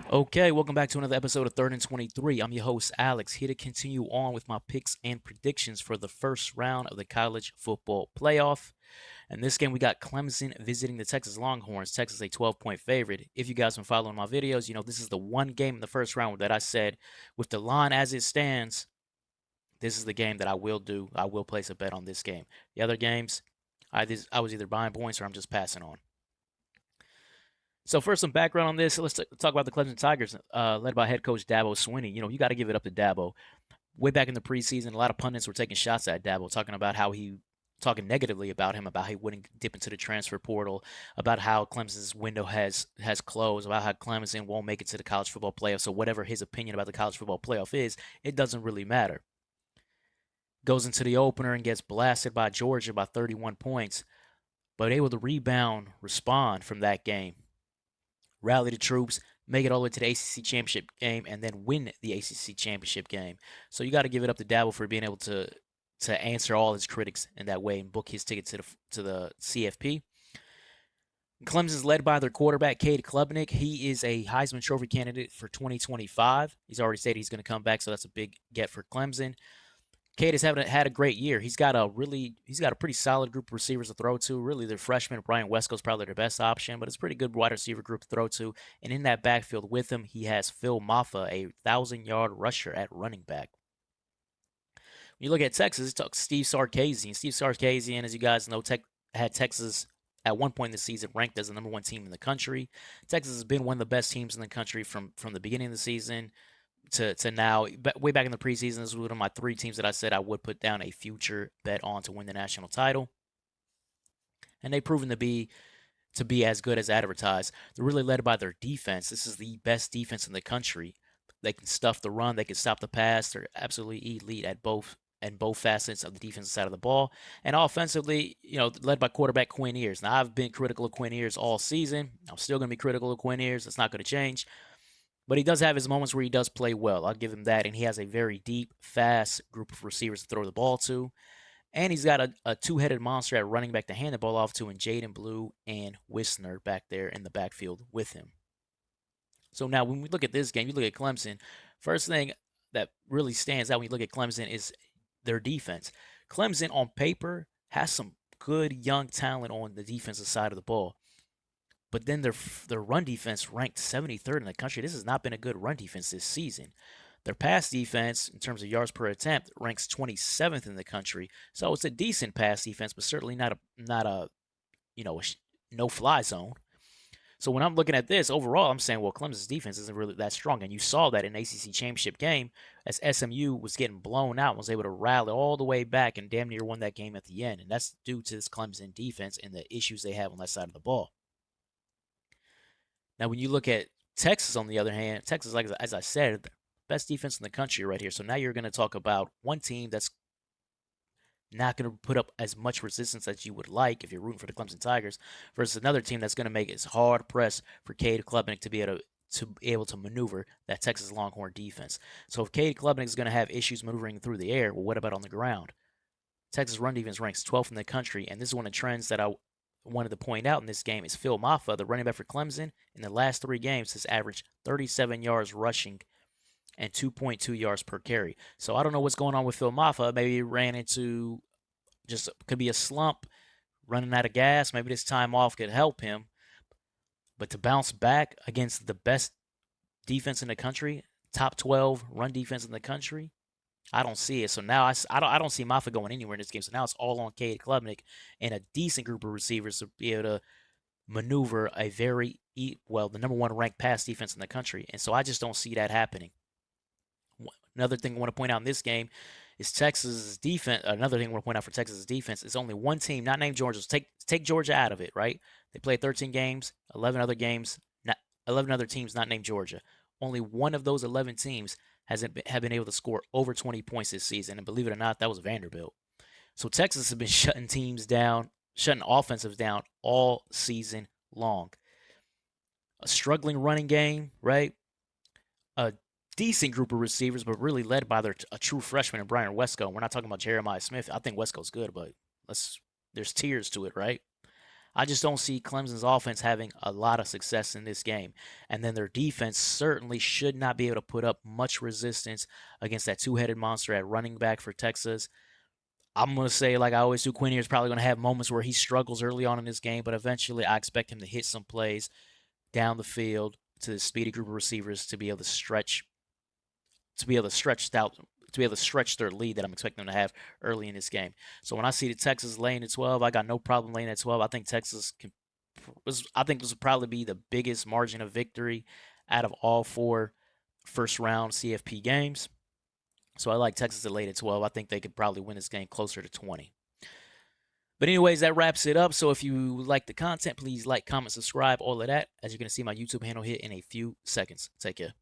Okay, welcome back to another episode of Third and 23. I'm your host, Alex, here to continue on with my picks and predictions for the first round of the college football playoff. In this game, we got Clemson visiting the Texas Longhorns. Texas a 12-point favorite. If you guys have been following my videos, you know this is the one game in the first round that I said, with the line as it stands, this is the game that I will do. I will place a bet on this game. The other games, I was either buying points or I'm just passing on. So first, some background on this. Let's talk about the Clemson Tigers, led by head coach Dabo Swinney. You know, you got to give it up to Dabo. Way back in the preseason, a lot of pundits were taking shots at Dabo, talking negatively about him, about how he wouldn't dip into the transfer portal, about how Clemson's window has closed, about how Clemson won't make it to the college football playoff. So whatever his opinion about the college football playoff is, it doesn't really matter. Goes into the opener and gets blasted by Georgia by 31 points, but able to rebound, respond from that game, rally the troops, make it all the way to the ACC championship game, and then win the ACC championship game. So you got to give it up to Dabo for being able to answer all his critics in that way and book his ticket to the CFP. Clemson's led by their quarterback, Cade Klubnik. He is a Heisman Trophy candidate for 2025. He's already said he's going to come back, so that's a big get for Clemson. Cade has had a great year. He's got a pretty solid group of receivers to throw to. Really, their freshman Brian Wesco's probably their best option, but it's a pretty good wide receiver group to throw to. And in that backfield with him, he has Phil Maffa, a 1,000-yard rusher at running back. When you look at Texas, talk Steve Sarkisian. Steve Sarkisian, as you guys know, had Texas at one point in the season ranked as the number one team in the country. Texas has been one of the best teams in the country from the beginning of the season to now. Way back in the preseason, this was one of my three teams that I said I would put down a future bet on to win the national title, and they've proven to be as good as advertised. They're really led by their defense. This is the best defense in the country. They can stuff the run. They can stop the pass. They're absolutely elite at both facets of the defensive side of the ball. And offensively, you know, led by quarterback Quinn Ewers. Now, I've been critical of Quinn Ewers all season. I'm still going to be critical of Quinn Ewers. That's not going to change. But he does have his moments where he does play well. I'll give him that. And he has a very deep, fast group of receivers to throw the ball to. And he's got a two-headed monster at running back to hand the ball off to, in Jaden Blue and Wisner back there in the backfield with him. So now when we look at this game, you look at Clemson, first thing that really stands out when you look at Clemson is their defense. Clemson on paper has some good young talent on the defensive side of the ball. But then their run defense ranked 73rd in the country. This has not been a good run defense this season. Their pass defense, in terms of yards per attempt, ranks 27th in the country. So it's a decent pass defense, but certainly not a no-fly zone. So when I'm looking at this overall, I'm saying, well, Clemson's defense isn't really that strong, and you saw that in the ACC championship game as SMU was getting blown out, and was able to rally all the way back and damn near won that game at the end, and that's due to this Clemson defense and the issues they have on that side of the ball. Now, when you look at Texas, on the other hand, Texas, like as I said, the best defense in the country right here. So now you're going to talk about one team that's not going to put up as much resistance as you would like if you're rooting for the Clemson Tigers, versus another team that's going to make it hard press for Cade Klubnik to be able to maneuver that Texas Longhorn defense. So if Cade Klubnik is going to have issues maneuvering through the air, well, what about on the ground? Texas run defense ranks 12th in the country, and this is one of the trends that I wanted to point out in this game is Phil Maffa, the running back for Clemson, in the last 3 games has averaged 37 yards rushing and 2.2 yards per carry. So I don't know what's going on with Phil Maffa. Maybe he ran into could be a slump, running out of gas. Maybe this time off could help him. But to bounce back against the best defense in the country, top 12 run defense in the country, I don't see it. So now I don't see Maffa going anywhere in this game. So now it's all on Cade Klubnik and a decent group of receivers to be able to maneuver the number 1 ranked pass defense in the country. And so I just don't see that happening. Another thing I want to point out in this game is Texas's defense. Another thing I want to point out for Texas's defense is only one team, not named Georgia. So take Georgia out of it, right? They played 13 games, 11 other teams not named Georgia. Only one of those 11 teams have been able to score over 20 points this season, and believe it or not, that was Vanderbilt. So Texas has been shutting offensives down all season long. A struggling running game, right? A decent group of receivers, but really led by a true freshman in Brian Wesco. We're not talking about Jeremiah Smith. I think Wesco's good, but there's tiers to it, right? I just don't see Clemson's offense having a lot of success in this game. And then their defense certainly should not be able to put up much resistance against that two-headed monster at running back for Texas. I'm going to say, like I always do, Quinn is probably going to have moments where he struggles early on in this game, but eventually I expect him to hit some plays down the field to the speedy group of receivers to be able to stretch their lead that I'm expecting them to have early in this game. So when I see the Texas laying at 12, I got no problem laying at 12. I think Texas I think this will probably be the biggest margin of victory out of all four first round CFP games. So I like Texas to lay at 12. I think they could probably win this game closer to 20. But anyways, that wraps it up. So if you like the content, please like, comment, subscribe, all of that. As you're going to see my YouTube handle here in a few seconds. Take care.